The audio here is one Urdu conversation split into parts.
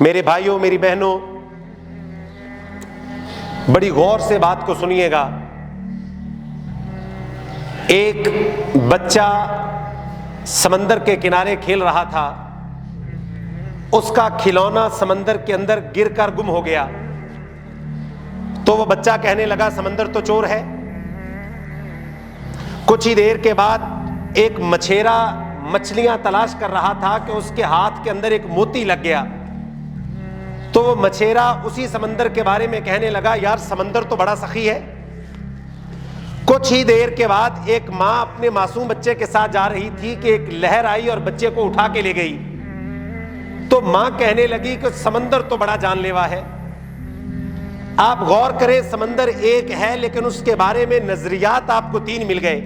میرے بھائیوں، میری بہنوں، بڑی غور سے بات کو سنیے گا۔ ایک بچہ سمندر کے کنارے کھیل رہا تھا، اس کا کھلونا سمندر کے اندر گر کر گم ہو گیا۔ تو وہ بچہ کہنے لگا سمندر تو چور ہے۔ کچھ ہی دیر کے بعد ایک مچھیرا مچھلیاں تلاش کر رہا تھا کہ اس کے ہاتھ کے اندر ایک موتی لگ گیا۔ تو وہ مچھیرا اسی سمندر کے بارے میں کہنے لگا یار سمندر تو بڑا سخی ہے۔ کچھ ہی دیر کے بعد ایک ماں اپنے معصوم بچے کے ساتھ جا رہی تھی کہ ایک لہر آئی اور بچے کو اٹھا کے لے گئی۔ تو ماں کہنے لگی کہ سمندر تو بڑا جان لیوا ہے۔ آپ غور کریں، سمندر ایک ہے لیکن اس کے بارے میں نظریات آپ کو تین مل گئے۔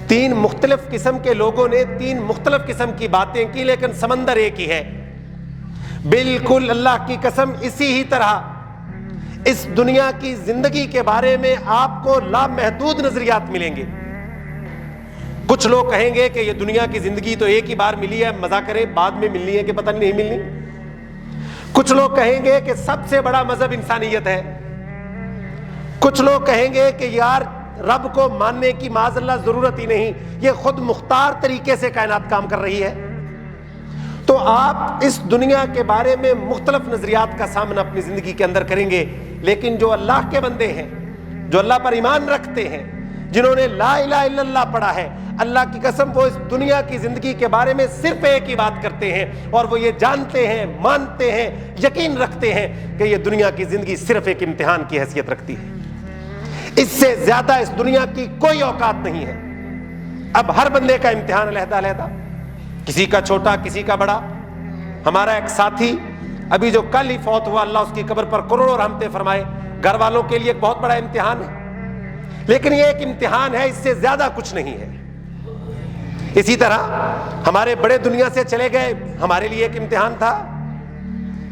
تین مختلف قسم کے لوگوں نے تین مختلف قسم کی باتیں کی، لیکن سمندر ایک ہی ہے۔ بالکل اللہ کی قسم اسی ہی طرح اس دنیا کی زندگی کے بارے میں آپ کو لامحدود نظریات ملیں گے۔ کچھ لوگ کہیں گے کہ یہ دنیا کی زندگی تو ایک ہی بار ملی ہے، مزہ کرے، بعد میں ملنی ہے کہ پتہ نہیں ملنی۔ کچھ لوگ کہیں گے کہ سب سے بڑا مذہب انسانیت ہے۔ کچھ لوگ کہیں گے کہ یار رب کو ماننے کی معاذ اللہ ضرورت ہی نہیں، یہ خود مختار طریقے سے کائنات کام کر رہی ہے۔ تو آپ اس دنیا کے بارے میں مختلف نظریات کا سامنا اپنی زندگی کے اندر کریں گے، لیکن جو اللہ کے بندے ہیں، جو اللہ پر ایمان رکھتے ہیں، جنہوں نے لا الہ الا اللہ پڑھا ہے، اللہ کی قسم وہ اس دنیا کی زندگی کے بارے میں صرف ایک ہی بات کرتے ہیں، اور وہ یہ جانتے ہیں، مانتے ہیں، یقین رکھتے ہیں کہ یہ دنیا کی زندگی صرف ایک امتحان کی حیثیت رکھتی ہے۔ اس سے زیادہ اس دنیا کی کوئی اوقات نہیں ہے۔ اب ہر بندے کا امتحان علیحدہ علیحدہ، کسی کا چھوٹا، کسی کا بڑا۔ ہمارا ایک ساتھی ابھی جو کل ہی فوت ہوا، اللہ اس کی قبر پر کروڑوں رحمتیں فرمائے، گھر والوں کے لیے ایک بہت بڑا امتحان ہے، لیکن یہ ایک امتحان ہے، اس سے زیادہ کچھ نہیں ہے۔ اسی طرح ہمارے بڑے دنیا سے چلے گئے، ہمارے لیے ایک امتحان تھا،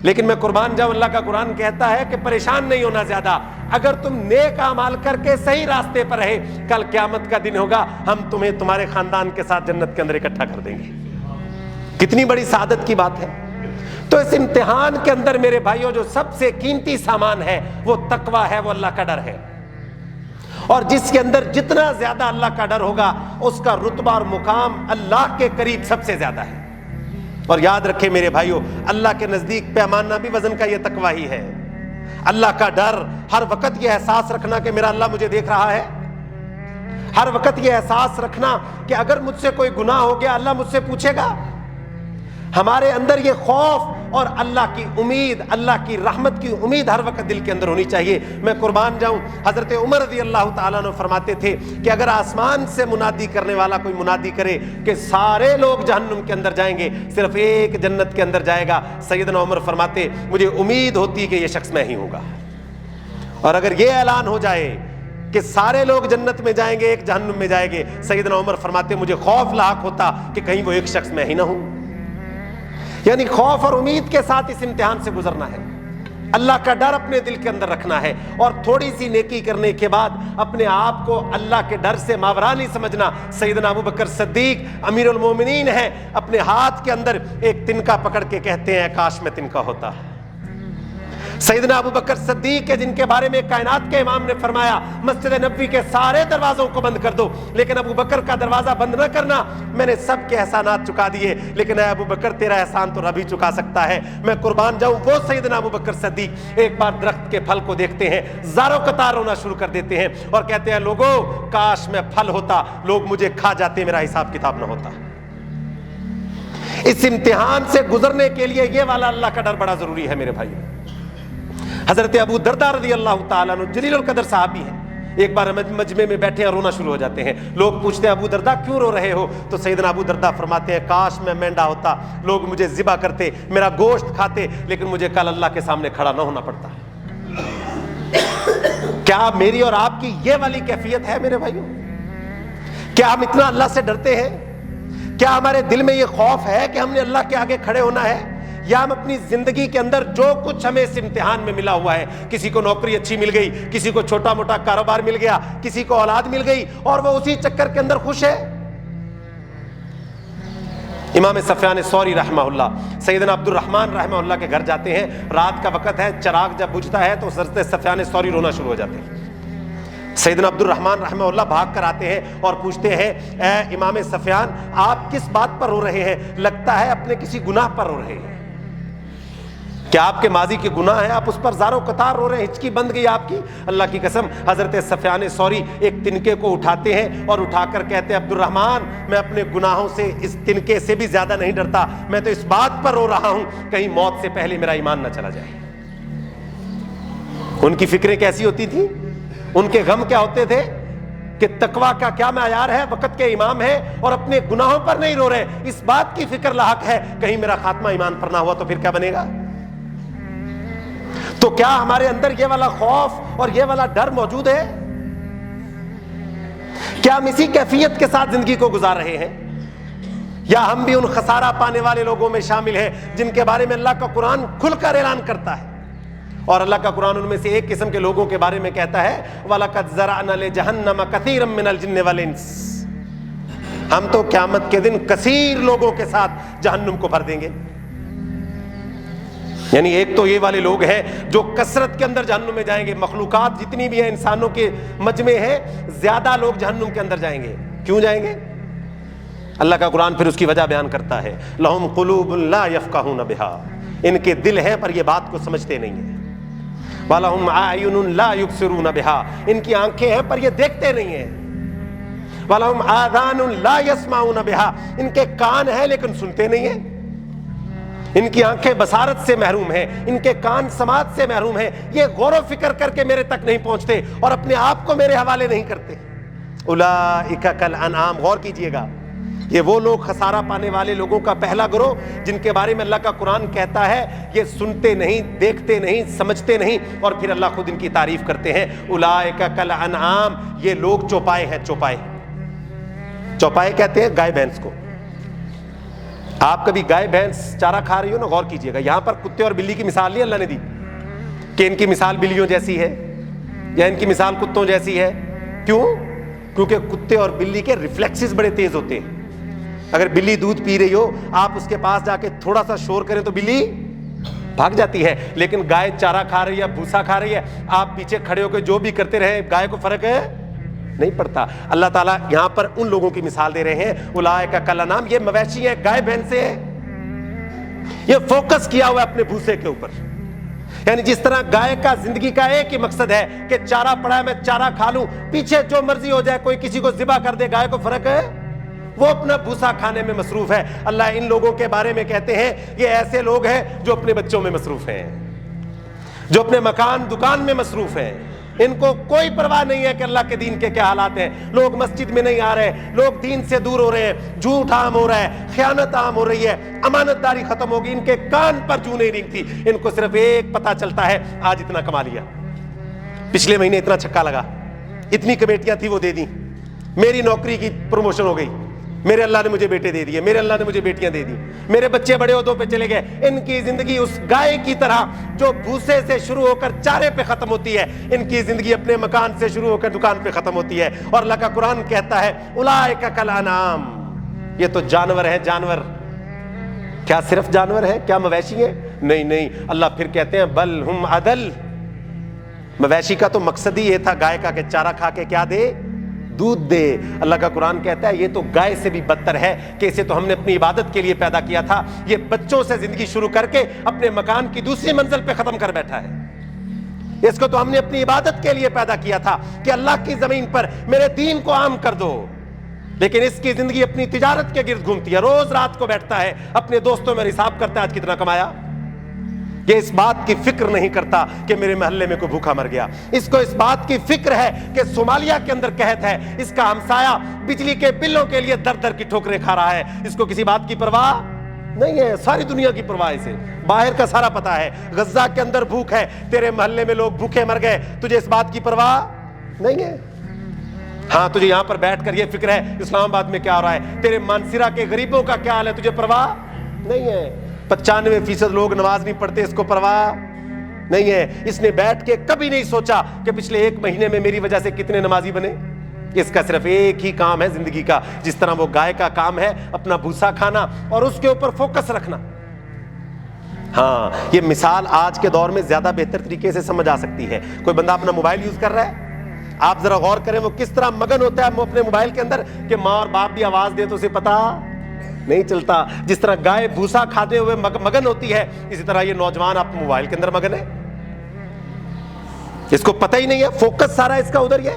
لیکن میں قربان جاؤں، اللہ کا قرآن کہتا ہے کہ پریشان نہیں ہونا زیادہ، اگر تم نیک اعمال کر کے صحیح راستے پر رہے، کل قیامت کا دن ہوگا، ہم تمہیں تمہارے خاندان کے ساتھ جنت کے اندر اکٹھا کر دیں گے۔ کتنی بڑی سعادت کی بات ہے۔ تو اس امتحان کے اندر میرے بھائیوں جو سب سے قیمتی سامان ہے وہ تقویٰ ہے، وہ اللہ کا ڈر ہے، اور جس کے اندر جتنا زیادہ اللہ کا ڈر ہوگا اس کا رتبہ اور مقام اللہ کے قریب سب سے زیادہ ہے۔ اور یاد رکھیں میرے بھائیوں، اللہ کے نزدیک پیمانہ بھی وزن کا یہ تقویٰ ہی ہے۔ اللہ کا ڈر، ہر وقت یہ احساس رکھنا کہ میرا اللہ مجھے دیکھ رہا ہے، ہر وقت یہ احساس رکھنا کہ اگر مجھ سے کوئی گناہ ہو گیا اللہ مجھ سے پوچھے گا۔ ہمارے اندر یہ خوف اور اللہ کی امید، اللہ کی رحمت کی امید ہر وقت دل کے اندر ہونی چاہیے۔ میں قربان جاؤں، حضرت عمر رضی اللہ تعالیٰ عنہ فرماتے تھے کہ اگر آسمان سے منادی کرنے والا کوئی منادی کرے کہ سارے لوگ جہنم کے اندر جائیں گے، صرف ایک جنت کے اندر جائے گا، سیدنا عمر فرماتے مجھے امید ہوتی کہ یہ شخص میں ہی ہوں گا۔ اور اگر یہ اعلان ہو جائے کہ سارے لوگ جنت میں جائیں گے، ایک جہنم میں جائیں گے، سیدنا عمر فرماتے مجھے خوف لاحق ہوتا کہ کہیں وہ ایک شخص میں ہی نہ ہوں۔ یعنی خوف اور امید کے ساتھ اس امتحان سے گزرنا ہے، اللہ کا ڈر اپنے دل کے اندر رکھنا ہے، اور تھوڑی سی نیکی کرنے کے بعد اپنے آپ کو اللہ کے ڈر سے ماورا نہیں سمجھنا۔ سیدنا ابوبکر صدیق امیر المومنین ہیں، اپنے ہاتھ کے اندر ایک تنکا پکڑ کے کہتے ہیں کاش میں تنکا ہوتا۔ سیدنا ابوبکر صدیق کے جن کے بارے میں کائنات کے امام نے فرمایا مسجد نبوی کے سارے دروازوں کو بند کر دو، لیکن ابوبکر کا دروازہ بند نہ کرنا، میں نے سب کے احسانات چکا دیے، لیکن اے ابوبکر تیرا احسان تو رب ہی چکا سکتا ہے۔ میں قربان جاؤں، وہ سیدنا ابوبکر صدیق ایک بار درخت کے پھل کو دیکھتے ہیں، زاروں قطار رونا شروع کر دیتے ہیں اور کہتے ہیں لوگوں کاش میں پھل ہوتا، لوگ مجھے کھا جاتے، میرا حساب کتاب نہ ہوتا۔ اس امتحان سے گزرنے کے لیے یہ والا اللہ کا ڈر بڑا ضروری ہے میرے بھائی۔ حضرت ابو درداء رضی اللہ تعالیٰ عنہ جلیل القدر صحابی ہیں، ایک بار مجمع میں بیٹھے ہیں، رونا شروع ہو جاتے ہیں، لوگ پوچھتے ہیں ابو درداء کیوں رو رہے ہو؟ تو سیدنا ابو درداء فرماتے ہیں کاش میں مینڈا ہوتا، لوگ مجھے ذبح کرتے، میرا گوشت کھاتے، لیکن مجھے کل اللہ کے سامنے کھڑا نہ ہونا پڑتا۔ کیا میری اور آپ کی یہ والی کیفیت ہے میرے بھائیوں؟ کیا ہم اتنا اللہ سے ڈرتے ہیں؟ کیا ہمارے دل میں یہ خوف ہے کہ ہم نے اللہ کے آگے کھڑے ہونا ہے؟ یا ہم اپنی زندگی کے اندر جو کچھ ہمیں اس امتحان میں ملا ہوا ہے، کسی کو نوکری اچھی مل گئی، کسی کو چھوٹا موٹا کاروبار مل گیا، کسی کو اولاد مل گئی، اور وہ اسی چکر کے اندر خوش ہے؟ امام سفیان ثوری رحمہ اللہ سیدنا عبد الرحمن رحمہ اللہ کے گھر جاتے ہیں، رات کا وقت ہے، چراغ جب بجھتا ہے تو حضرت سفیان ثوری رونا شروع ہو جاتے ہیں۔ سیدنا عبد الرحمن رحمہ اللہ بھاگ کر آتے ہیں اور پوچھتے ہیں اے امام سفیان آپ کس بات پر رو رہے ہیں؟ لگتا ہے اپنے کسی گناہ پر رو رہے ہیں، کیا آپ کے ماضی کے گناہ ہیں؟ آپ اس پر زار و قطار رو رہے ہیں، ہچکی بند گئی آپ کی؟ اللہ کی قسم حضرت سفیان ثوری ایک تنکے کو اٹھاتے ہیں اور اٹھا کر کہتے ہیں عبد الرحمن میں اپنے گناہوں سے اس تنکے سے بھی زیادہ نہیں ڈرتا، میں تو اس بات پر رو رہا ہوں کہیں موت سے پہلے میرا ایمان نہ چلا جائے۔ ان کی فکریں کیسی ہوتی تھیں، ان کے غم کیا ہوتے تھے کہ تقویٰ کا کیا معیار ہے، وقت کے امام ہے اور اپنے گناہوں پر نہیں رو رہے، اس بات کی فکر لاحق ہے کہیں میرا خاتمہ ایمان پر نہ ہوا تو پھر کیا بنے گا۔ تو کیا ہمارے اندر یہ والا خوف اور یہ والا ڈر موجود ہے؟ کیا ہم اسی کیفیت کے ساتھ زندگی کو گزار رہے ہیں، یا ہم بھی ان خسارہ پانے والے لوگوں میں شامل ہیں جن کے بارے میں اللہ کا قرآن کھل کر اعلان کرتا ہے؟ اور اللہ کا قرآن ان میں سے ایک قسم کے لوگوں کے بارے میں کہتا ہے وَلَقَدْ زَرَعْنَا لِجَهَنَّمَ كَثِيرًا مِّنَ الْجِنِّ وَالْإِنسِ، ہم تو قیامت کے دن کثیر لوگوں کے ساتھ جہنم کو بھر دیں گے۔ یعنی ایک تو یہ والے لوگ ہیں جو کثرت کے اندر جہنم میں جائیں گے، مخلوقات جتنی بھی ہیں انسانوں کے مجمع ہیں زیادہ لوگ جہنم کے اندر جائیں گے۔ کیوں جائیں گے؟ اللہ کا قرآن پھر اس کی وجہ بیان کرتا ہے لَهُمْ قُلُوبٌ لَا يَفْقَهُونَ بِهَا، ان کے دل ہیں پر یہ بات کو سمجھتے نہیں ہیں۔ وَلَهُمْ أَعْيُنٌ لَا يُبْصِرُونَ بِهَا، ان کی آنکھیں ہیں پر یہ دیکھتے نہیں ہیں۔ وَلَهُمْ آذَانٌ لَا يَسْمَعُونَ بِهَا، ان کے کان ہیں لیکن سنتے نہیں ہیں۔ ان کی آنکھیں بصارت سے محروم ہیں، ان کے کان سماعت سے محروم ہیں، یہ غور و فکر کر کے میرے تک نہیں پہنچتے اور اپنے آپ کو میرے حوالے نہیں کرتے۔ اولئک کالانعام، غور کیجئے گا، یہ وہ لوگ خسارہ پانے والے لوگوں کا پہلا گروہ جن کے بارے میں اللہ کا قرآن کہتا ہے یہ سنتے نہیں، دیکھتے نہیں، سمجھتے نہیں، اور پھر اللہ خود ان کی تعریف کرتے ہیں اولئک کالانعام، یہ لوگ چوپائے ہیں۔ چوپائے، چوپائے کہتے ہیں گائے بھینس کو۔ آپ کبھی گائے بھینس چارہ کھا رہی ہو نا، غور کیجئے گا، یہاں پر کتے اور بلی کی مثال نہیں اللہ نے دی کہ ان کی مثال بلیوں جیسی ہے یا ان کی مثال کتوں جیسی ہے۔ کیوں؟ کیونکہ کتے اور بلی کے ریفلیکسز بڑے تیز ہوتے ہیں۔ اگر بلی دودھ پی رہی ہو آپ اس کے پاس جا کے تھوڑا سا شور کریں تو بلی بھاگ جاتی ہے، لیکن گائے چارہ کھا رہی ہے، بھوسا کھا رہی ہے، آپ پیچھے کھڑے ہو کے جو بھی کرتے رہے گائے کو فرق ہے نہیں پڑتا۔ اللہ تعالیٰ یہاں پر ان لوگوں کی مثال دے رہے ہیں اولئک کالانعام، یہ مویشی ہے، گائے بھینسیں ہیں، یہ فوکس کیا ہوا ہے اپنے بھوسے کے اوپر۔ یعنی جس طرح گائے کا زندگی کا ایک ہی مقصد ہے کہ چارہ پڑا ہے میں چارہ کھا لوں، پیچھے جو مرضی ہو جائے، کوئی کسی کو ذبح کر دے، گائے کو فرق ہے، وہ اپنا بھوسا کھانے میں مصروف ہے۔ اللہ ان لوگوں کے بارے میں کہتے ہیں یہ ایسے لوگ ہیں جو اپنے بچوں میں مصروف ہیں، جو اپنے مکان دکان میں مصروف ہیں، ان کو کوئی پرواہ نہیں ہے کہ اللہ کے دین کے کیا حالات ہیں۔ لوگ مسجد میں نہیں آ رہے، لوگ دین سے دور ہو رہے ہیں، جھوٹ عام ہو رہا ہے، خیانت عام ہو رہی ہے، امانت داری ختم ہوگی، ان کے کان پر جوں نہیں رینگتی، ان کو صرف ایک پتہ چلتا ہے آج اتنا کما لیا، پچھلے مہینے اتنا چھکا لگا، اتنی کمیٹیاں تھی وہ دے دیں، میری نوکری کی پروموشن ہو گئی، میرے اللہ نے مجھے بیٹے دے دیے، میرے اللہ نے مجھے بیٹیاں دے دی، میرے بچے بڑے عہدوں پہ چلے گئے۔ ان کی زندگی اس گائے کی طرح جو بھوسے سے شروع ہو کر چارے پہ ختم ہوتی ہے، ان کی زندگی اپنے مکان سے شروع ہو کر دکان پہ ختم ہوتی ہے۔ اور اللہ کا قرآن کہتا ہے اولئک کالانعام، یہ تو جانور ہیں، جانور۔ کیا صرف جانور ہیں؟ کیا مویشی ہیں؟ نہیں نہیں، اللہ پھر کہتے ہیں بل ہم اضل، مویشی کا تو مقصد ہی یہ تھا گائے کا کہ چارہ کھا کے کیا دے، دودھ دے۔ اللہ کا قرآن کہتا ہے یہ تو گائے سے بھی بدتر ہے کہ اسے تو ہم نے اپنی عبادت کے لیے پیدا کیا تھا، یہ بچوں سے زندگی شروع کر کے اپنے مکان کی دوسری منزل پہ ختم کر بیٹھا ہے۔ اس کو تو ہم نے اپنی عبادت کے لیے پیدا کیا تھا کہ اللہ کی زمین پر میرے دین کو عام کر دو، لیکن اس کی زندگی اپنی تجارت کے گرد گھومتی ہے، روز رات کو بیٹھتا ہے اپنے دوستوں میں حساب کرتا ہے آج کتنا کمایا۔ یہ اس بات کی فکر نہیں کرتا کہ میرے محلے میں کوئی بھوکا مر گیا، اس کو اس بات کی فکر ہے کہ صومالیہ کے اندر قحط ہے، اس کا ہمسایہ بجلی کے بلوں کے لیے در در کی ٹھوکریں کھا رہا ہے، اس کو کسی بات کی پرواہ نہیں ہے۔ ساری دنیا کی پرواہ سے باہر کا سارا پتا ہے، غزہ کے اندر بھوک ہے، تیرے محلے میں لوگ بھوکے مر گئے، تجھے اس بات کی پرواہ نہیں ہے۔ ہاں تجھے یہاں پر بیٹھ کر یہ فکر ہے اسلام آباد میں کیا ہو رہا ہے، تیرے مانسیرا کے غریبوں کا کیا حال ہے، تجھے پرواہ نہیں ہے۔ 95% لوگ نماز نہیں پڑھتے، اس کو پرواہ نہیں ہے۔ اس نے بیٹھ کے کبھی نہیں سوچا کہ پچھلے ایک مہینے میں میری وجہ سے کتنے نمازی بنے، اس کا صرف ایک ہی کام ہے زندگی کا، جس طرح وہ گائے کا کام ہے اپنا بھوسا کھانا اور اس کے اوپر فوکس رکھنا۔ ہاں، یہ مثال آج کے دور میں زیادہ بہتر طریقے سے سمجھ آ سکتی ہے۔ کوئی بندہ اپنا موبائل یوز کر رہا ہے، آپ ذرا غور کریں وہ کس طرح مگن ہوتا ہے اپنے موبائل کے اندر کہ ماں اور باپ بھی آواز دے تو اسے پتا نہیں چلتا۔ جس طرح گائے بھوسا کھاتے ہوئے مگن ہوتی ہے، اسی طرح یہ نوجوان آپ موبائل کے اندر مگن ہے، اس کو پتہ ہی نہیں ہے، فوکس سارا اس کا ادھر ہی ہے،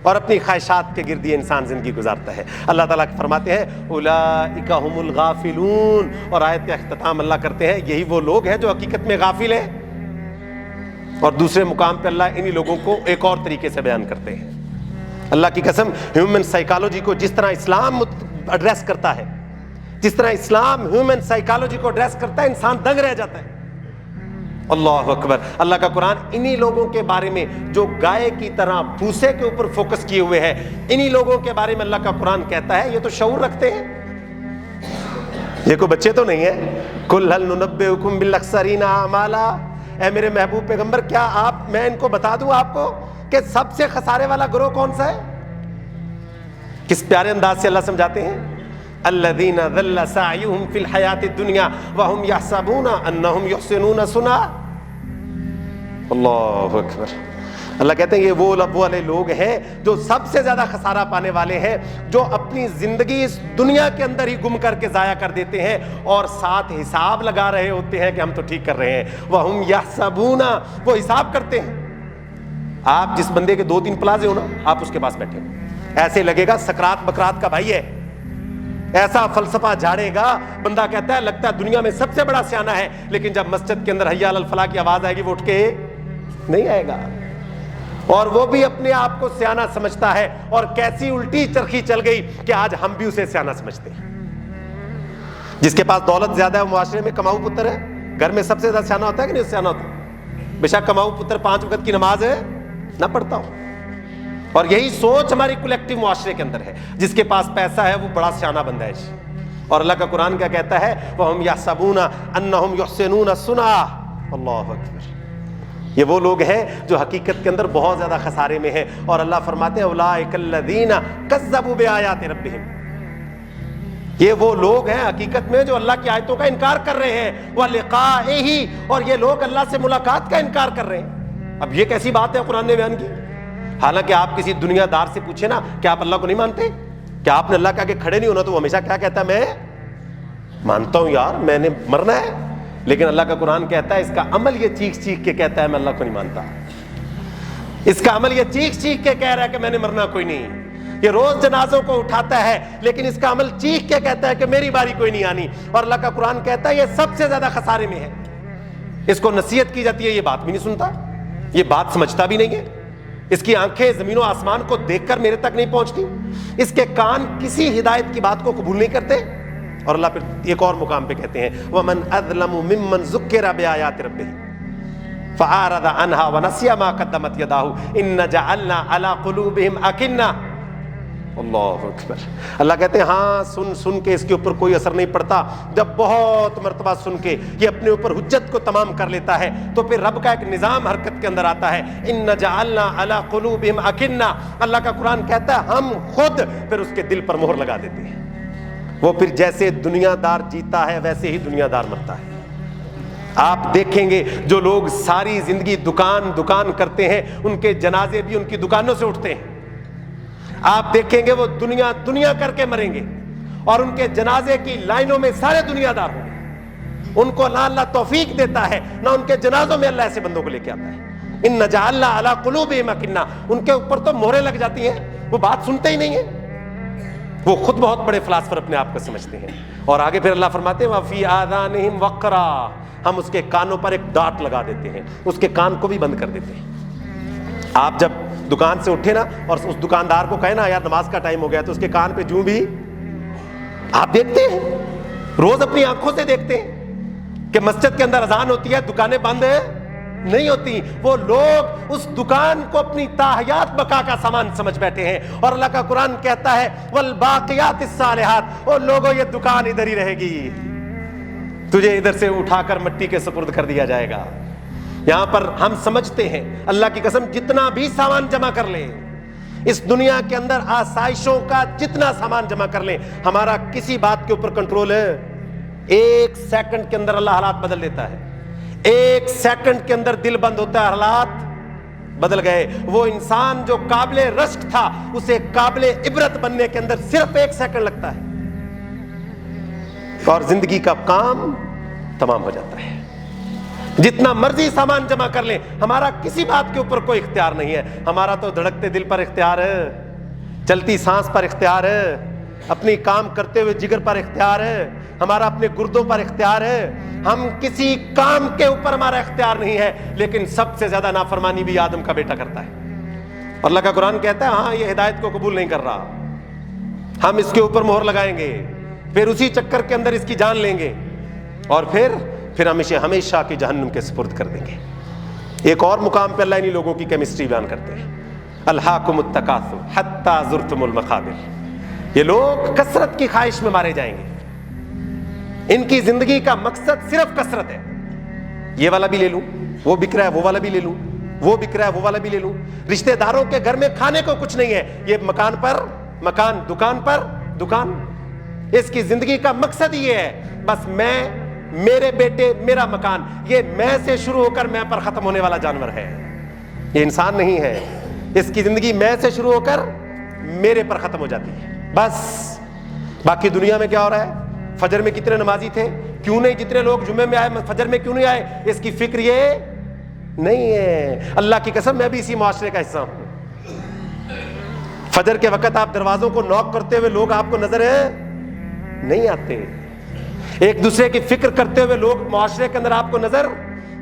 اور اپنی خواہشات کے گرد یہ انسان زندگی گزارتا ہے۔ اللہ تعالیٰ فرماتے ہیں اولئک ھم الغافلون، اور آیت کا اختتام اللہ کرتے ہیں یہی وہ لوگ ہیں جو حقیقت میں غافل ہیں۔ اور دوسرے مقام پہ اللہ انہی لوگوں کو ایک اور طریقے سے بیان کرتے ہیں۔ اللہ کی قسم، ہیومن سائیکالوجی کو جس طرح اسلام ایڈریس کرتا ہے، جس طرح اسلام ہیومن سائیکالوجی کو ایڈریس کرتا ہے، انسان دنگ رہ جاتا ہے۔ اللہ اکبر۔ اللہ کا قرآن انہی لوگوں کے بارے میں جو گائے کی طرح بھوسے کے اوپر فوکس کیے ہوئے ہیں، انہی لوگوں کے بارے میں اللہ کا قرآن کہتا ہے یہ تو شعور رکھتے ہیں، یہ کوئی بچے تو نہیں ہے۔ قل هل ننبئکم بالاخسرین اعمالا، اے میرے محبوب پیغمبر کیا میں ان کو بتا دوں آپ کو کہ سب سے خسارے والا گروہ کون سا ہے؟ کس پیارے انداز سے اللہ سمجھاتے ہیں، الذین ضل سعیہم فی الحیاۃ الدنیا وہم یحسبون انہم یحسنون صنعا۔ اللہ اکبر۔ اللہ کہتے ہیں یہ وہ والے لوگ ہیں جو سب سے زیادہ خسارہ پانے والے ہیں، جو اپنی زندگی اس دنیا کے اندر ہی گم کر کے ضائع کر دیتے ہیں اور ساتھ حساب لگا رہے ہوتے ہیں کہ ہم تو ٹھیک کر رہے ہیں۔ وہم یحسبون، وہ حساب کرتے ہیں۔ آپ جس بندے کے 2-3 پلازے ہو نا، آپ اس کے پاس بیٹھے ہو، ایسے لگے گا سکرات بکرات کا بھائی ہے، ایسا فلسفہ جھاڑے گا، بندہ کہتا ہے لگتا ہے دنیا میں سب سے بڑا سیانہ ہے، لیکن جب مسجد کے اندر حی علی الفلاح کی آواز آئے گی وہ اٹھ کے نہیں آئے گا، اور وہ بھی اپنے آپ کو سیانہ سمجھتا ہے، اور کیسی الٹی چرخی چل گئی کہ آج ہم بھی اسے سیانہ سمجھتے ہیں۔ جس کے پاس دولت زیادہ ہے معاشرے میں کماؤ پتر ہے، گھر میں سب سے زیادہ سیانہ ہوتا ہے کہ نہیں سیانہ ہوتا؟ بے شک کماؤ پتر 5 وقت کی نماز ہے نہ پڑھتا ہوں، اور یہی سوچ ہماری کلیکٹیو معاشرے کے اندر ہے، جس کے پاس پیسہ ہے وہ بڑا سیانہ بندہ ہے۔ اور اللہ کا قرآن کیا کہتا ہے، وَهُمْ يَحْسَبُونَ أَنَّهُمْ يُحْسِنُونَ صُنْعًا۔ اللہ اکبر۔ یہ وہ لوگ ہیں جو حقیقت کے اندر بہت زیادہ خسارے میں ہیں، اور اللہ فرماتے ہیں اولئک الذین کذبوا بآیات ربہم، یہ وہ لوگ ہیں حقیقت میں جو اللہ کی آیتوں کا انکار کر رہے ہیں، وَلِقَائِهِ، اور یہ لوگ اللہ سے ملاقات کا انکار کر رہے ہیں۔ اب یہ کیسی بات ہے قرآن نے بیان کی؟ حالانکہ آپ کسی دنیا دار سے پوچھیں نا کہ آپ اللہ کو نہیں مانتے، کیا آپ نے اللہ کہا کہ کھڑے نہیں ہونا، تو وہ ہمیشہ کیا کہتا ہے، میں مانتا ہوں یار، میں نے مرنا ہے، لیکن اللہ کا قرآن کہتا ہے اس کا عمل یہ چیخ چیخ کے کہتا ہے میں اللہ کو نہیں مانتا، اس کا عمل یہ چیخ چیخ کے کہہ رہا ہے کہ میں نے مرنا کوئی نہیں، یہ روز جنازوں کو اٹھاتا ہے لیکن اس کا عمل چیخ کے کہتا ہے کہ میری باری کوئی نہیں آنی، اور اللہ کا قرآن کہتا ہے یہ سب سے زیادہ خسارے میں ہے۔ اس کو نصیحت کی جاتی ہے، یہ بات بھی نہیں سنتا، یہ بات سمجھتا بھی نہیں ہے، اس کی آنکھیں زمین و آسمان کو دیکھ کر میرے تک نہیں پہنچتی، اس کے کان کسی ہدایت کی بات کو قبول نہیں کرتے۔ اور اللہ پھر ایک اور مقام پہ کہتے ہیں وَمَنْ أَظْلَمُ مِمَّنْ ذُكِّرَ بِآيَاتِ رَبِّهِ فَأَعْرَضَ عَنْهَا وَنَسِيَ مَا قَدَّمَتْ يَدَاهُ إِنَّ جَعَلْنَا عَلَىٰ قُلُوبِهِمْ أَكِنَّةً۔ اللہ اکبر۔ اللہ کہتے ہیں ہاں سن کے اس کے اوپر کوئی اثر نہیں پڑتا، جب بہت مرتبہ سن کے یہ اپنے اوپر حجت کو تمام کر لیتا ہے تو پھر رب کا ایک نظام حرکت کے اندر آتا ہے، إِنَّ جَعَلْنَا عَلَىٰ قُلُوبِهِمْ أَكِنَّةً۔ اللہ کا قرآن کہتا ہے ہم خود پھر اس کے دل پر مہر لگا دیتے ہیں، وہ پھر جیسے دنیا دار جیتا ہے ویسے ہی دنیا دار مرتا ہے۔ آپ دیکھیں گے جو لوگ ساری زندگی دکان کرتے ہیں ان کے جنازے بھی ان کی دکانوں سے اٹھتے ہیں، آپ دیکھیں گے وہ دنیا کر کے مریں گے، اور ان کے جنازے کی لائنوں میں سارے دنیا دار ہوں گے، ان کو نہ اللہ توفیق دیتا ہے نہ ان کے جنازوں میں اللہ ایسے بندوں کو لے کے آتا ہے۔ إِنَّ جَعَلْنَا عَلَىٰ قُلُوبِهِمْ أَكِنَّةً، ان کے اوپر تو مہریں لگ جاتی ہیں، وہ بات سنتے ہی نہیں ہیں، وہ خود بہت بڑے فلاسفر اپنے آپ کو سمجھتے ہیں۔ اور آگے پھر اللہ فرماتے ہیں وَفِي آذَانِهِمْ وَقْرًا، ہم اس کے کانوں پر ایک ڈاٹ لگا دیتے ہیں، اس کے کان کو بھی بند کر دیتے ہیں۔ آپ جب دکان سے اٹھے نا اور اس دکاندار کو کہے نا یار نماز کا ٹائم ہو گیا، تو اس کے کان پہ جوں بھی آپ دیکھتے ہیں، روز اپنی آنکھوں سے دیکھتے ہیں کہ مسجد کے اندر اذان ہوتی ہے دکانیں بند نہیں ہوتی، وہ لوگ اس دکان کو اپنی تاحیات بقا کا سامان سمجھ بیٹھے ہیں، اور اللہ کا قرآن کہتا ہے والباقیات الصالحات، اور لوگوں یہ دکان ادھر ہی رہے گی، تجھے ادھر سے اٹھا کر مٹی کے سپرد کر دیا جائے گا۔ یہاں پر ہم سمجھتے ہیں اللہ کی قسم جتنا بھی سامان جمع کر لیں اس دنیا کے اندر آسائشوں کا جتنا سامان جمع کر لیں، ہمارا کسی بات کے اوپر کنٹرول ہے؟ ایک سیکنڈ کے اندر اللہ حالات بدل دیتا ہے، ایک سیکنڈ کے اندر دل بند ہوتا ہے، حالات بدل گئے۔ وہ انسان جو قابل رشک تھا، اسے قابل عبرت بننے کے اندر صرف ایک سیکنڈ لگتا ہے اور زندگی کا کام تمام ہو جاتا ہے۔ جتنا مرضی سامان جمع کر لیں، ہمارا کسی بات کے اوپر کوئی اختیار نہیں ہے۔ ہمارا تو دھڑکتے دل پر اختیار ہے، چلتی سانس پر اختیار ہے، اپنی کام کرتے ہوئے جگر پر اختیار ہے، ہمارا اپنے گردوں پر اختیار ہے۔ ہم کسی کام کے اوپر ہمارا اختیار نہیں ہے، لیکن سب سے زیادہ نافرمانی بھی آدم کا بیٹا کرتا ہے۔ اور اللہ کا قرآن کہتا ہے ہاں یہ ہدایت کو قبول نہیں کر رہا، ہم اس کے اوپر مہر لگائیں گے، پھر اسی چکر کے اندر اس کی جان لیں گے اور پھر ہم اسے ہمیشہ کی جہنم کے سپرد کر دیں گے۔ ایک اور مقام پہ اللہ انہی لوگوں کی کیمسٹری بیان کرتے ہیں، الہاکم التکاثر حتی زرتم المقابر۔ یہ لوگ کثرت کی خواہش میں مارے جائیں گے، ان کی زندگی کا مقصد صرف کثرت ہے۔ یہ والا بھی لے لوں، وہ بک رہا ہے، وہ والا بھی لے لوں، وہ بک رہا ہے، وہ والا بھی لے لوں۔ رشتہ داروں کے گھر میں کھانے کو کچھ نہیں ہے، یہ مکان پر مکان، دکان پر دکان۔ اس کی زندگی کا مقصد یہ ہے بس میں، میرے بیٹے، میرا مکان۔ یہ میں سے شروع ہو کر میں پر ختم ہونے والا جانور ہے، یہ انسان نہیں ہے۔ اس کی زندگی میں سے شروع ہو کر میرے پر ختم ہو جاتی ہے بس۔ باقی دنیا میں کیا ہو رہا ہے؟ فجر میں کتنے نمازی تھے، کیوں نہیں جتنے لوگ جمعے میں آئے فجر میں کیوں نہیں آئے؟ اس کی فکر یہ نہیں ہے۔ اللہ کی قسم میں بھی اسی معاشرے کا حصہ ہوں۔ فجر کے وقت آپ دروازوں کو نوک کرتے ہوئے لوگ آپ کو نظر نہیں آتے، ایک دوسرے کی فکر کرتے ہوئے لوگ معاشرے کے اندر آپ کو نظر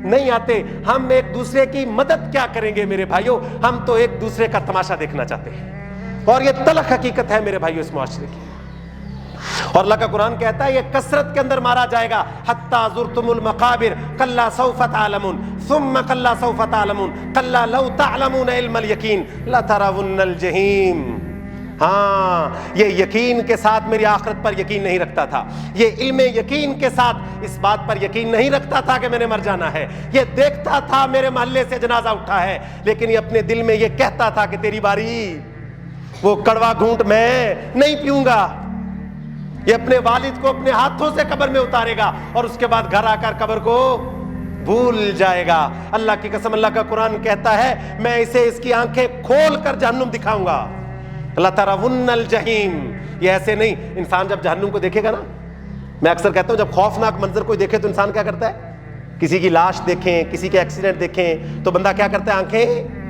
نہیں آتے۔ ہم ایک دوسرے کی مدد کیا کریں گے میرے بھائیوں؟ ہم تو ایک دوسرے کا تماشا دیکھنا چاہتے ہیں، اور یہ تلخ حقیقت ہے میرے بھائیوں اس معاشرے کی۔ اور اللہ کا قرآن کہتا ہے یہ کثرت کے اندر مارا جائے گا، حتی زرتم المقابر کلا سوف تعلمون ثم کلا سوف تعلمون کلا لو تعلمون علم الیقین لترون الجحیم۔ ہاں، یہ یقین کے ساتھ میری آخرت پر یقین نہیں رکھتا تھا، یہ علم یقین کے ساتھ اس بات پر یقین نہیں رکھتا تھا کہ میں نے مر جانا ہے۔ یہ دیکھتا تھا میرے محلے سے جنازہ اٹھا ہے، لیکن یہ اپنے دل میں یہ کہتا تھا کہ تیری باری، وہ کڑوا گھونٹ میں نہیں پیوں گا۔ یہ اپنے والد کو اپنے ہاتھوں سے قبر میں اتارے گا اور اس کے بعد گھر آ کر قبر کو بھول جائے گا۔ اللہ کی قسم، اللہ کا قرآن کہتا ہے میں اسے اس کی آنکھیں کھول کر جہنم دکھاؤں گا۔ اللہ ترون الجحیم، یہ ایسے نہیں۔ انسان جب جہنم کو دیکھے گا نا، میں اکثر کہتا ہوں جب خوفناک منظر کوئی دیکھے تو انسان کیا کرتا ہے؟ کسی کی لاش دیکھیں، کسی کے ایکسیڈنٹ دیکھیں تو بندہ کیا کرتا ہے؟ آنکھیں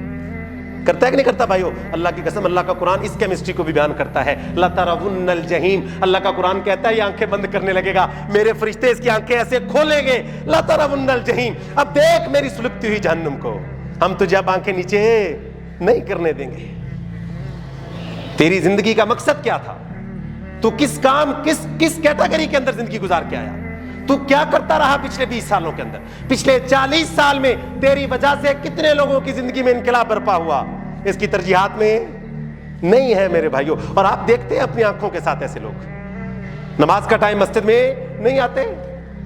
کرتا ہے کہ نہیں کرتا بھائیو؟ اللہ کی قسم اللہ کا قرآن اس کیمسٹری کو بھی بیان کرتا ہے، لترون الجحیم۔ اللہ کا قرآن کہتا ہے یہ آنکھیں بند کرنے لگے گا، میرے فرشتے اس کی آنکھیں ایسے کھولیں گے، لترون الجحیم، اب دیکھ میری سلگتی ہوئی جہنم کو، ہم تجھے اب آنکھیں نیچے نہیں کرنے دیں گے۔ تیری زندگی کا مقصد کیا تھا؟ تو کس کام، کس کیٹیگری کے اندر زندگی گزار کے آیا؟ تو کیا کرتا رہا پچھلے 20 سالوں کے اندر؟ پچھلے 40 سال میں تیری وجہ سے کتنے لوگوں کی زندگی میں انقلاب برپا ہوا؟ اس کی ترجیحات میں نہیں ہے میرے بھائیوں۔ اور آپ دیکھتے ہیں اپنی آنکھوں کے ساتھ ایسے لوگ نماز کا ٹائم مسجد میں نہیں آتے،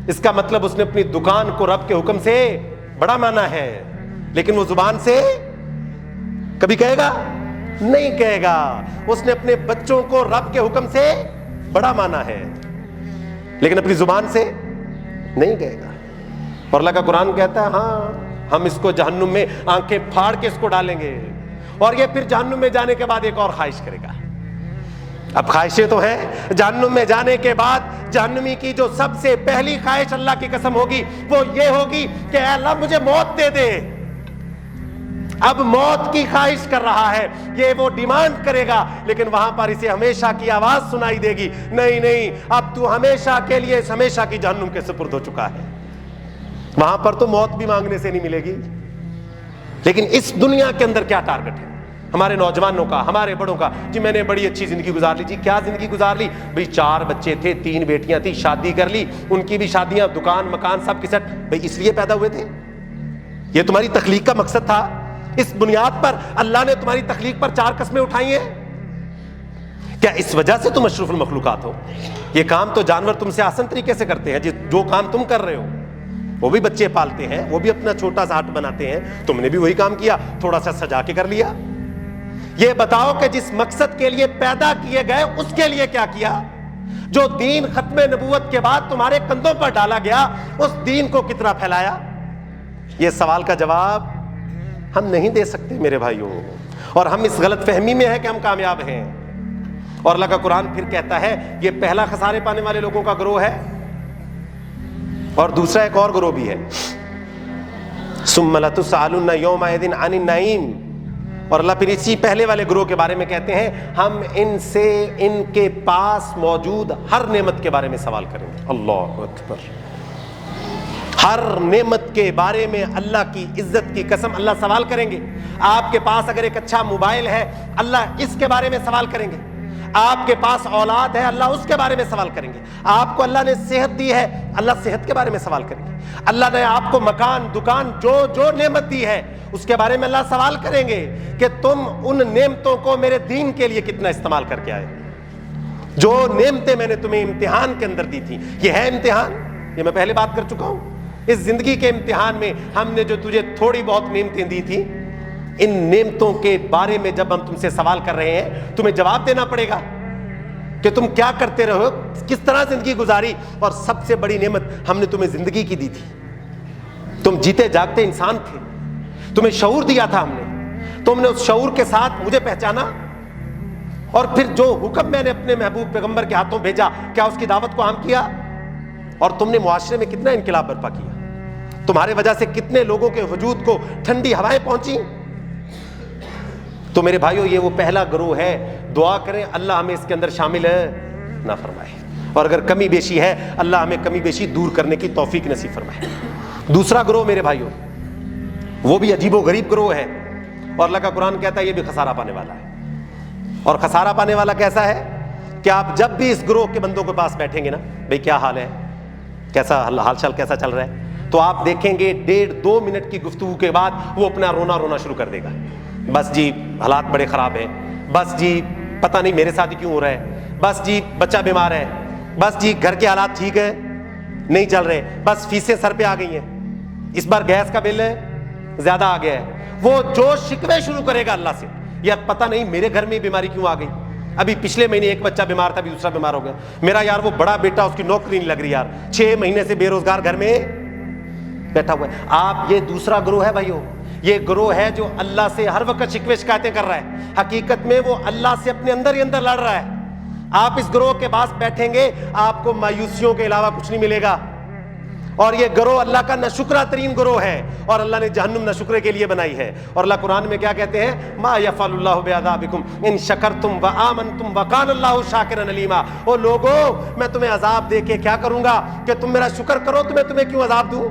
اس کا مطلب اس نے اپنی دکان کو رب کے حکم سے بڑا مانا ہے، لیکن وہ زبان سے کبھی کہے گا نہیں کہے گا۔ اس نے اپنے بچوں کو رب کے حکم سے بڑا مانا ہے، لیکن اپنی زبان سے نہیں کہے گا۔ اور اللہ کا قرآن کہتا ہے ہاں ہم اس کو جہنم میں آنکھیں پھاڑ کے اس کو ڈالیں گے، اور یہ پھر جہنم میں جانے کے بعد ایک اور خواہش کرے گا۔ اب خواہشیں تو ہیں، جہنم میں جانے کے بعد جہنمی کی جو سب سے پہلی خواہش اللہ کی قسم ہوگی وہ یہ ہوگی کہ اے اللہ مجھے موت دے دے۔ اب موت کی خواہش کر رہا ہے، یہ وہ ڈیمانڈ کرے گا، لیکن وہاں پر اسے ہمیشہ کی آواز سنائی دے گی، نہیں نہیں اب تو ہمیشہ کے لیے ہمیشہ کی جہنم کے سپرد ہو چکا ہے۔ وہاں پر تو موت بھی مانگنے سے نہیں ملے گی۔ لیکن اس دنیا کے اندر کیا ٹارگٹ ہے ہمارے نوجوانوں کا، ہمارے بڑوں کا؟ جی میں نے بڑی اچھی زندگی گزار لی۔ جی کیا زندگی گزار لی بھئی؟ 4 بچے تھے، 3 بیٹیاں تھیں، شادی کر لی، ان کی بھی شادیاں، دکان مکان سب کی سٹ۔ بھئی اس لیے پیدا ہوئے تھے؟ یہ تمہاری تخلیق کا مقصد تھا؟ اس بنیاد پر اللہ نے تمہاری تخلیق پر 4 قسمیں اٹھائی ہیں؟ کیا اس وجہ سے تم اشرف المخلوقات ہو؟ یہ کام تو جانور تم سے آسان طریقے سے کرتے ہیں، جو کام تم کر رہے ہو۔ وہ بھی بچے پالتے ہیں، وہ بھی اپنا چھوٹا سا ہٹ بناتے ہیں، تم نے بھی وہی کام کیا، تھوڑا سا سجا کے کر لیا۔ یہ بتاؤ کہ جس مقصد کے لیے پیدا کیے گئے اس کے لیے کیا کیا؟ جو دین ختم نبوت کے بعد تمہارے کندھوں پر ڈالا گیا اس دین کو کتنا پھیلایا؟ یہ سوال کا جواب ہم نہیں دے سکتے میرے بھائیوں، اور ہم اس غلط فہمی میں ہیں کہ ہم کامیاب ہیں۔ اور اللہ کا قرآن پھر کہتا ہے یہ پہلا خسارے پانے والے لوگوں کا گروہ ہے، اور دوسرا ایک اور گروہ بھی ہے، ثم لتسألن یومئذ عن النعیم۔ اور اللہ پھر اسی پہلے والے گروہ کے بارے میں کہتے ہیں ہم ان سے ان کے پاس موجود ہر نعمت کے بارے میں سوال کریں گے۔ اللہ اکبر، ہر نعمت کے بارے میں اللہ کی عزت کی قسم اللہ سوال کریں گے۔ آپ کے پاس اگر ایک اچھا موبائل ہے اللہ اس کے بارے میں سوال کریں گے، آپ کے پاس اولاد ہے اللہ اس کے بارے میں سوال کریں گے، آپ کو اللہ نے صحت دی ہے اللہ صحت کے بارے میں سوال کریں گے، اللہ نے آپ کو مکان دکان جو نعمت دی ہے اس کے بارے میں اللہ سوال کریں گے کہ تم ان نعمتوں کو میرے دین کے لیے کتنا استعمال کر کے آئے۔ جو نعمتیں میں نے تمہیں امتحان کے اندر دی تھی، یہ ہے امتحان، یہ میں پہلے بات کر چکا ہوں۔ اس زندگی کے امتحان میں ہم نے جو تجھے تھوڑی بہت نعمتیں دی تھی، ان نعمتوں کے بارے میں جب ہم تم سے سوال کر رہے ہیں تمہیں جواب دینا پڑے گا کہ تم کیا کرتے رہو، کس طرح زندگی گزاری۔ اور سب سے بڑی نعمت ہم نے تمہیں زندگی کی دی تھی، تم جیتے جاگتے انسان تھے، تمہیں شعور دیا تھا ہم نے، تم نے اس شعور کے ساتھ مجھے پہچانا، اور پھر جو حکم میں نے اپنے محبوب پیغمبر کے ہاتھوں بھیجا کیا اس کی دعوت کو عام کیا، اور تم نے معاشرے میں کتنا انقلاب برپا کیا، تمہارے وجہ سے کتنے لوگوں کے وجود کو ٹھنڈی ہوائیں پہنچی۔ تو میرے بھائیو یہ وہ پہلا گروہ ہے، دعا کریں اللہ ہمیں اس کے اندر شامل نہ فرمائے، اور اگر کمی بیشی ہے اللہ ہمیں کمی بیشی دور کرنے کی توفیق نصیب فرمائے۔ دوسرا گروہ میرے بھائیو وہ بھی عجیب و غریب گروہ ہے، اور اللہ کا قرآن کہتا ہے یہ بھی خسارہ پانے والا ہے۔ اور خسارہ پانے والا کیسا ہے کہ آپ جب بھی اس گروہ کے بندوں کے پاس بیٹھیں گے نا، بھئی کیا حال ہے، کیسا حال چال کیسا چل رہا ہے، تو آپ دیکھیں گے 1.5-2 منٹ کی گفتگو کے بعد وہ اپنا رونا شروع کر دے گا۔ بس جی حالات بڑے خراب ہیں، بس جی پتہ نہیں میرے ساتھ کیوں ہو رہا ہے، بس جی بچہ بیمار ہے، بس جی گھر کے حالات ٹھیک ہے نہیں چل رہے، بس فیسیں سر پہ آ گئی ہیں، اس بار گیس کا بل زیادہ آ گیا ہے۔ وہ جو شکوے شروع کرے گا اللہ سے، یا پتہ نہیں میرے گھر میں بیماری کیوں آ گئی، ابھی پچھلے مہینے ایک بچہ بیمار تھا ابھی دوسرا بیمار ہو گیا، میرا یار وہ بڑا بیٹا اس کی نوکری نہیں لگ رہی یار، 6 مہینے سے بے روزگار گھر میں بیٹھا ہوا ہے۔ آپ یہ دوسرا گروہ ہے بھائیو، یہ گروہ ہے جو اللہ سے ہر وقت شکوے شکایتیں کر رہا ہے، حقیقت میں وہ اللہ سے اپنے اندر ہی اندر لڑ رہا ہے۔ آپ اس گروہ کے پاس بیٹھیں گے آپ کو مایوسیوں کے علاوہ کچھ نہیں ملے گا، اور یہ گروہ اللہ کا ناشکرہ ترین گروہ ہے، اور اللہ نے جہنم ناشکرے کے لیے بنائی ہے۔ اور اللہ قرآن میں کیا کہتے ہیں، ما یفعل اللہ بعذابکم ان شکرتم وآمنتم وکان اللہ شاکرا علیما۔ او لوگو میں تمہیں عذاب دے کے کیا کروں گا کہ تم میرا شکر کرو، تو میں تمہیں کیوں عذاب دوں؟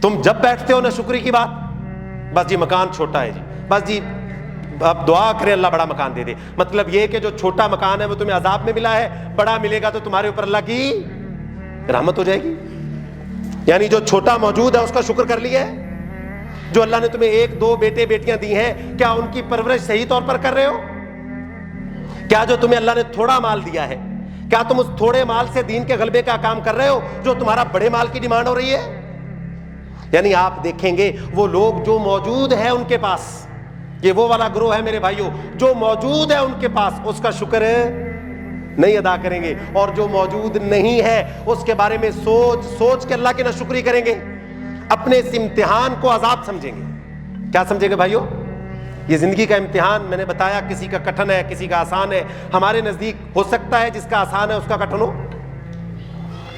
تم جب بیٹھتے ہو ناشکری کی بات، بس جی مکان چھوٹا ہے جی، بس جی اب دعا کرے اللہ بڑا مکان دے دے، مطلب یہ کہ جو چھوٹا مکان ہے وہ تمہیں عذاب میں ملا ہے، بڑا ملے گا تو تمہارے اوپر اللہ کی رحمت ہو جائے گی۔ یعنی جو چھوٹا موجود ہے اس کا شکر کر لیا ہے۔ جو اللہ نے تمہیں 1-2 بیٹے بیٹیاں دی ہیں، کیا ان کی پرورش صحیح طور پر کر رہے ہو؟ کیا جو تمہیں اللہ نے تھوڑا مال دیا ہے، کیا تم اس تھوڑے مال سے دین کے غلبے کا کام کر رہے ہو جو تمہارا بڑے مال کی ڈیمانڈ ہو رہی ہے؟ یعنی آپ دیکھیں گے وہ لوگ جو موجود ہیں ان کے پاس، یہ وہ والا گروہ ہے میرے بھائیوں، جو موجود ہے ان کے پاس اس کا شکر نہیں ادا کریں گے، اور جو موجود نہیں ہے اس کے بارے میں سوچ کے اللہ کی ناشکری کریں گے، اپنے اس امتحان کو عذاب سمجھیں گے۔ کیا سمجھیں گے بھائیوں؟ یہ زندگی کا امتحان میں نے بتایا کسی کا کٹھن ہے کسی کا آسان ہے، ہمارے نزدیک ہو سکتا ہے جس کا آسان ہے اس کا کٹھن ہو،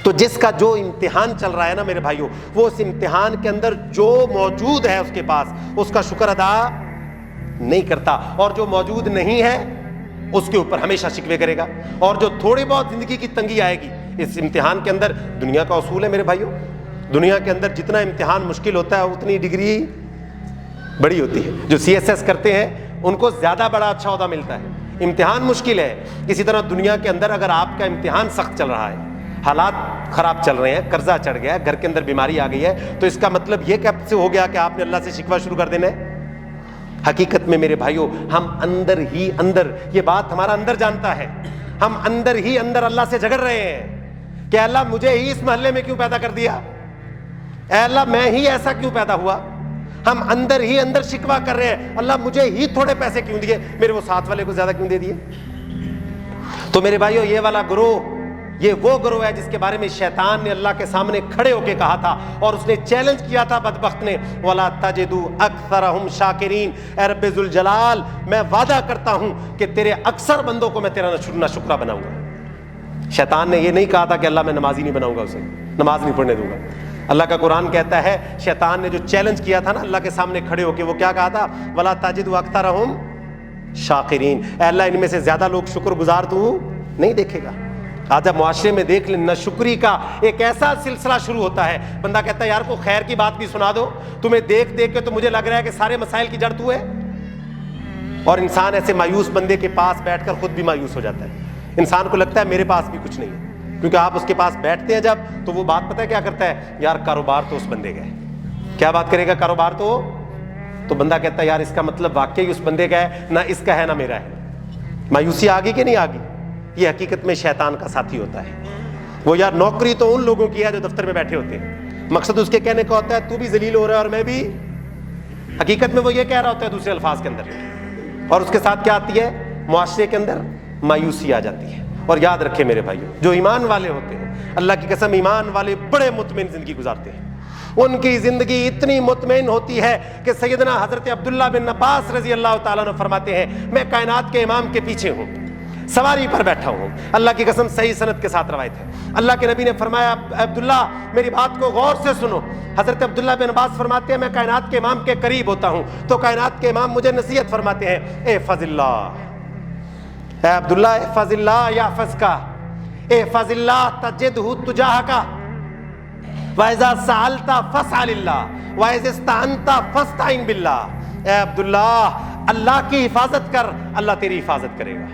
تو جس کا جو امتحان چل رہا ہے نا میرے بھائیوں، وہ اس امتحان کے اندر جو موجود ہے اس کے پاس اس کا شکر ادا نہیں کرتا، اور جو موجود نہیں ہے اس کے اوپر ہمیشہ شکوے کرے گا، اور جو تھوڑی بہت زندگی کی تنگی آئے گی اس امتحان کے اندر، دنیا کا اصول ہے میرے بھائیوں، دنیا کے اندر جتنا امتحان مشکل ہوتا ہے اتنی ڈگری بڑی ہوتی ہے۔ جو CSS کرتے ہیں ان کو زیادہ بڑا اچھا عہدہ ملتا ہے، امتحان مشکل ہے۔ اسی طرح دنیا کے اندر اگر آپ کا امتحان سخت چل رہا ہے، حالات خراب چل رہے ہیں، قرضہ چڑھ گیا ہے، گھر کے اندر بیماری آ گئی ہے، تو اس کا مطلب یہ کب سے ہو گیا کہ آپ نے اللہ سے شکوہ شروع کر دینا ہے؟ حقیقت میں میرے بھائیوں ہم اندر ہی اندر، یہ بات ہمارا اندر جانتا ہے، ہم اندر ہی اندر اللہ سے جھگڑ رہے ہیں کہ اللہ مجھے ہی اس محلے میں کیوں پیدا کر دیا، اے اللہ میں ہی ایسا کیوں پیدا ہوا، ہم اندر ہی اندر شکوہ کر رہے ہیں, اللہ مجھے ہی تھوڑے پیسے کیوں دیے, میرے وہ ساتھ والے کو زیادہ کیوں دے دیے. تو میرے بھائیو, یہ والا گروہ, یہ وہ گروہ ہے جس کے بارے میں شیطان نے اللہ کے سامنے کھڑے ہو کے کہا تھا, اور اس نے چیلنج کیا تھا بدبخت نے, وَلَا تَجِدُ أَكْثَرَهُمْ شَاكِرِينَ. اے رب ذوالجلال, میں وعدہ کرتا ہوں کہ تیرے اکثر بندوں کو میں تیرا ناشکرا بناؤں گا. شیطان نے یہ نہیں کہا تھا کہ اللہ میں نمازی نہیں بناؤں گا, اسے نماز نہیں پڑھنے دوں گا. اللہ کا قرآن کہتا ہے شیطان نے جو چیلنج کیا تھا نا اللہ کے سامنے کھڑے ہو کے, وہ کیا کہا تھا, وَلَا تَجِدُ أَكْثَرَهُمْ شَاكِرِينَ. اے اللہ, ان میں سے زیادہ لوگ شکر گزار تو نہیں دیکھے گا. آج اب معاشرے میں دیکھ لیں, ناشکری کا ایک ایسا سلسلہ شروع ہوتا ہے, بندہ کہتا ہے یار کو خیر کی بات بھی سنا دو, تمہیں دیکھ دیکھ کے تو مجھے لگ رہا ہے کہ سارے مسائل کی جڑ تو ہے. اور انسان ایسے مایوس بندے کے پاس بیٹھ کر خود بھی مایوس ہو جاتا ہے. انسان کو لگتا ہے میرے پاس بھی کچھ نہیں ہے, کیونکہ آپ اس کے پاس بیٹھتے ہیں جب, تو وہ بات پتہ ہے کیا کرتا ہے, یار کاروبار تو اس بندے کا ہے. کیا بات کرے گا, کاروبار تو بندہ کہتا ہے یار اس کا مطلب واقعی اس بندے کا ہے, نہ اس کا ہے نہ میرا ہے. مایوسی آ گئی کہ نہیں آ گئی؟ یہ حقیقت میں شیطان کا ساتھی ہوتا ہے. وہ یار نوکری تو ان لوگوں کی ہے جو دفتر میں بیٹھے ہوتے ہیں, مقصد اس کے کہنے کا ہوتا ہے تو بھی ذلیل ہو رہا ہے اور میں بھی. حقیقت میں وہ یہ کہہ رہا ہوتا ہے دوسرے الفاظ کے اندر, اور اس کے ساتھ کیا آتی ہے, معاشرے کے اندر مایوسی آ جاتی ہے. اور یاد رکھے میرے بھائیو, جو ایمان والے ہوتے ہیں, اللہ کی قسم ایمان والے بڑے مطمئن زندگی گزارتے ہیں. ان کی زندگی اتنی مطمئن ہوتی ہے کہ سیدنا حضرت عبداللہ بن عباس رضی اللہ تعالیٰ عنہ فرماتے ہیں, میں کائنات کے امام کے پیچھے ہوں, سواری پر بیٹھا ہوں. اللہ کی قسم صحیح سند کے ساتھ روایت ہے. اللہ کے نبی نے فرمایا, عبداللہ میری بات کو غور سے سنو. حضرت عبداللہ بن عباس فرماتے ہیں میں کائنات کے امام کے قریب ہوتا ہوں تو کائنات کے امام مجھے نصیحت فرماتے ہیں, احفظ اللہ, اے عبداللہ احفظ اللہ یحفظک, احفظ اللہ تجدہ تجاہک, وَإِذَا سَأَلْتَ فَاسْأَلِ اللَّهَ وَإِذَا اسْتَعَنْتَ فَاسْتَعِنْ بِاللَّهِ. اے عبداللہ اللہ کی حفاظت کر, اللہ تیری حفاظت کرے گا.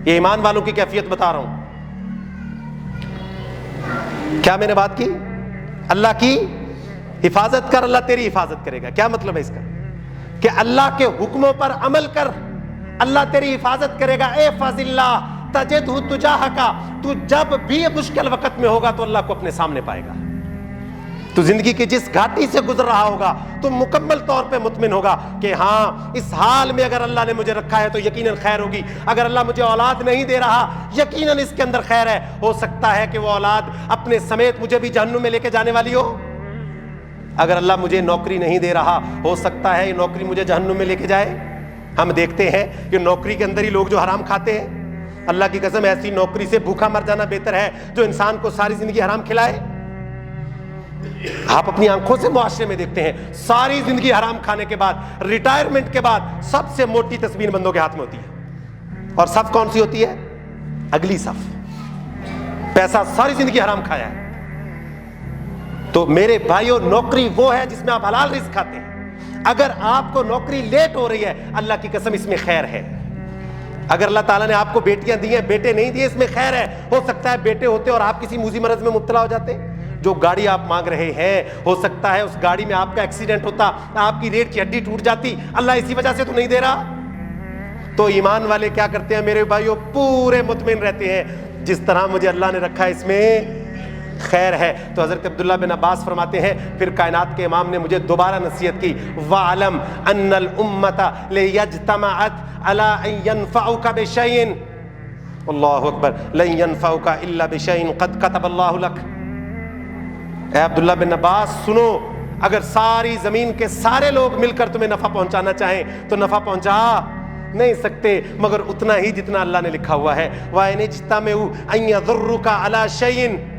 یہ ایمان والوں کی کیفیت بتا رہا ہوں. کیا میں نے بات کی, اللہ کی حفاظت کر, اللہ تیری حفاظت کرے گا. کیا مطلب ہے اس کا, کہ اللہ کے حکموں پر عمل کر, اللہ تیری حفاظت کرے گا. احفظ اللہ تجدہ تجاہک, تو جب بھی مشکل وقت میں ہوگا تو اللہ کو اپنے سامنے پائے گا. تو زندگی کی جس گھاٹی سے گزر رہا ہوگا تو مکمل طور پہ مطمئن ہوگا کہ ہاں اس حال میں اگر اللہ نے مجھے رکھا ہے تو یقیناً خیر ہوگی. اگر اللہ مجھے اولاد نہیں دے رہا یقیناً اس کے اندر خیر ہے. ہو سکتا ہے کہ وہ اولاد اپنے سمیت مجھے بھی جہنم میں لے کے جانے والی ہو. اگر اللہ مجھے نوکری نہیں دے رہا ہو سکتا ہے یہ نوکری مجھے جہنم میں لے کے جائے. ہم دیکھتے ہیں کہ نوکری کے اندر ہی لوگ جو حرام کھاتے ہیں, اللہ کی قسم ایسی نوکری سے بھوکا مر جانا بہتر ہے جو انسان کو ساری زندگی حرام کھلائے. آپ اپنی آنکھوں سے معاشرے میں دیکھتے ہیں ساری زندگی حرام کھانے کے بعد ریٹائرمنٹ کے بعد سب سے موٹی تصویر بندوں کے ہاتھ میں ہوتی ہے, اور صف کون سی ہوتی ہے, اگلی صف. پیسہ ساری زندگی حرام کھایا ہے. تو میرے بھائیوں, نوکری وہ ہے جس میں آپ حلال رزق کھاتے ہیں. اگر آپ کو نوکری لیٹ ہو رہی ہے, اللہ کی قسم اس میں خیر ہے. اگر اللہ تعالیٰ نے آپ کو بیٹیاں دی ہیں, بیٹے نہیں دیے, اس میں خیر ہے. ہو سکتا ہے بیٹے ہوتے اور آپ کسی موذی مرض میں مبتلا ہو جاتے. جو گاڑی آپ مانگ رہے ہیں ہو سکتا ہے اس گاڑی میں آپ کا ایکسیڈنٹ ہوتا, آپ کی ریڑھ کی ہڈی ٹوٹ جاتی, اللہ اسی وجہ سے تو نہیں دے رہا. تو ایمان والے کیا کرتے ہیں میرے بھائیوں, پورے مطمئن رہتے ہیں جس طرح مجھے اللہ نے رکھا ہے اس میں خیر ہے. تو حضرت عبداللہ بن عباس فرماتے ہیں پھر کائنات کے امام نے مجھے دوبارہ نصیحت کی, وَعْلَمْ أَنَّ الْأُمَّةَ لَيَجْتَمَعَتْ عَلَىٰ أَن يَنْفَعُكَ بِشَيْءٍ, اللہ اکبر, لَن يَنْفَعُكَ إِلَّا بِشَيْءٍ قَدْ كَتَبَ اللَّهُ لَكَ. اے عبداللہ بن عباس سنو, اگر ساری زمین کے سارے لوگ مل کر تمہیں نفع پہنچانا چاہیں تو نفع پہنچا نہیں سکتے مگر اتنا ہی جتنا اللہ نے لکھا ہوا ہے. وَإِنِ اجْتَمَعُوا أَن يَضُرُّكَ عَلَىٰ شَيْءٍ,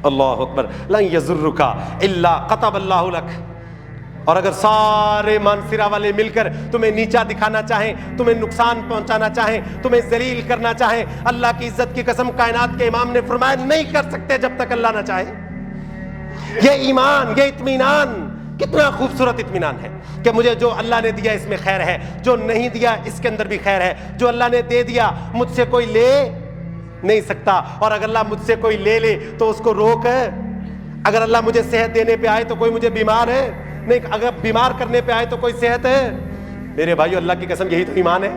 اللہ اکبر, لَن يَضُرُّكَ إِلَّا كَتَبَ اللَّهُ لَكَ. اور اگر سارے مانسرا والے مل کر تمہیں نیچا دکھانا چاہیں, تمہیں نقصان پہنچانا چاہیں, تمہیں ذلیل کرنا چاہیں, اللہ کی عزت کی قسم کائنات کے امام نے فرمایا نہیں کر سکتے جب تک اللہ نہ چاہے. یہ ایمان, یہ اطمینان, کتنا خوبصورت اطمینان ہے کہ مجھے جو اللہ نے دیا اس میں خیر ہے, جو نہیں دیا اس کے اندر بھی خیر ہے. جو اللہ نے دے دیا مجھ سے کوئی لے نہیں سکتا, اور اگر اللہ مجھ سے کوئی لے لے تو اس کو روک ہے. اگر اللہ مجھے صحت دینے پہ آئے تو کوئی مجھے بیمار ہے نہیں, اگر بیمار کرنے پہ آئے تو کوئی صحت ہے. میرے بھائیو اللہ کی قسم یہی تو ایمان ہے.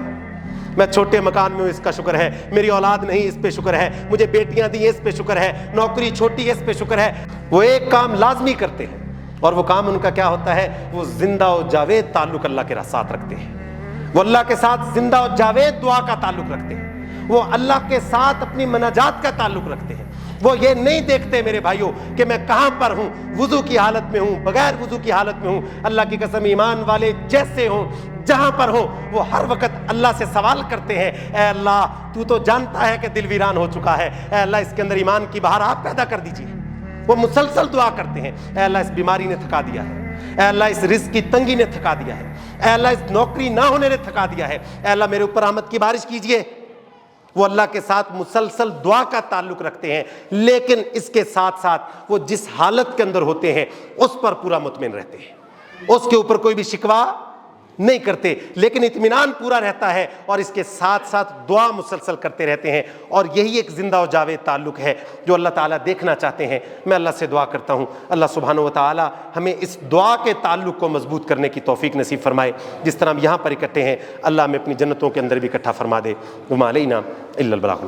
میں چھوٹے مکان میں ہوں اس کا شکر ہے, میری اولاد نہیں اس پہ شکر ہے, مجھے بیٹیاں دی اس پہ شکر ہے, نوکری چھوٹی ہے اس پہ شکر ہے. وہ ایک کام لازمی کرتے ہیں, اور وہ کام ان کا کیا ہوتا ہے؟ وہ زندہ و جاوید تعلق اللہ کے ساتھ رکھتے ہیں، وہ اللہ کے ساتھ زندہ و جاوید دعا کا تعلق رکھتے ہیں، وہ اللہ کے ساتھ اپنی مناجات کا تعلق رکھتے ہیں۔ وہ یہ نہیں دیکھتے میرے بھائیوں کہ میں کہاں پر ہوں، وضو کی حالت میں ہوں، بغیر وضو کی حالت میں ہوں، اللہ کی قسم ایمان والے جیسے ہوں جہاں پر ہوں وہ ہر وقت اللہ سے سوال کرتے ہیں، اے اللہ تو تو جانتا ہے کہ دل ویران ہو چکا ہے، اے اللہ اس کے اندر ایمان کی بہار آپ پیدا کر دیجیے۔ وہ مسلسل دعا کرتے ہیں، اے اللہ اس بیماری نے تھکا دیا ہے، اے اللہ اس رزق کی تنگی نے تھکا دیا ہے، اے اللہ اس نوکری نہ ہونے نے تھکا دیا ہے، اے اللہ میرے اوپر رحمت کی بارش کیجیے۔ وہ اللہ کے ساتھ مسلسل دعا کا تعلق رکھتے ہیں، لیکن اس کے ساتھ ساتھ وہ جس حالت کے اندر ہوتے ہیں اس پر پورا مطمئن رہتے ہیں، اس کے اوپر کوئی بھی شکوہ نہیں کرتے، لیکن اطمینان پورا رہتا ہے، اور اس کے ساتھ ساتھ دعا مسلسل کرتے رہتے ہیں۔ اور یہی ایک زندہ و جاوید تعلق ہے جو اللہ تعالیٰ دیکھنا چاہتے ہیں۔ میں اللہ سے دعا کرتا ہوں اللہ سبحانہ و تعالیٰ ہمیں اس دعا کے تعلق کو مضبوط کرنے کی توفیق نصیب فرمائے، جس طرح ہم یہاں پر اکٹھے ہیں اللہ ہمیں اپنی جنتوں کے اندر بھی اکٹھا فرما دے۔ وما علینا الا البلاغ۔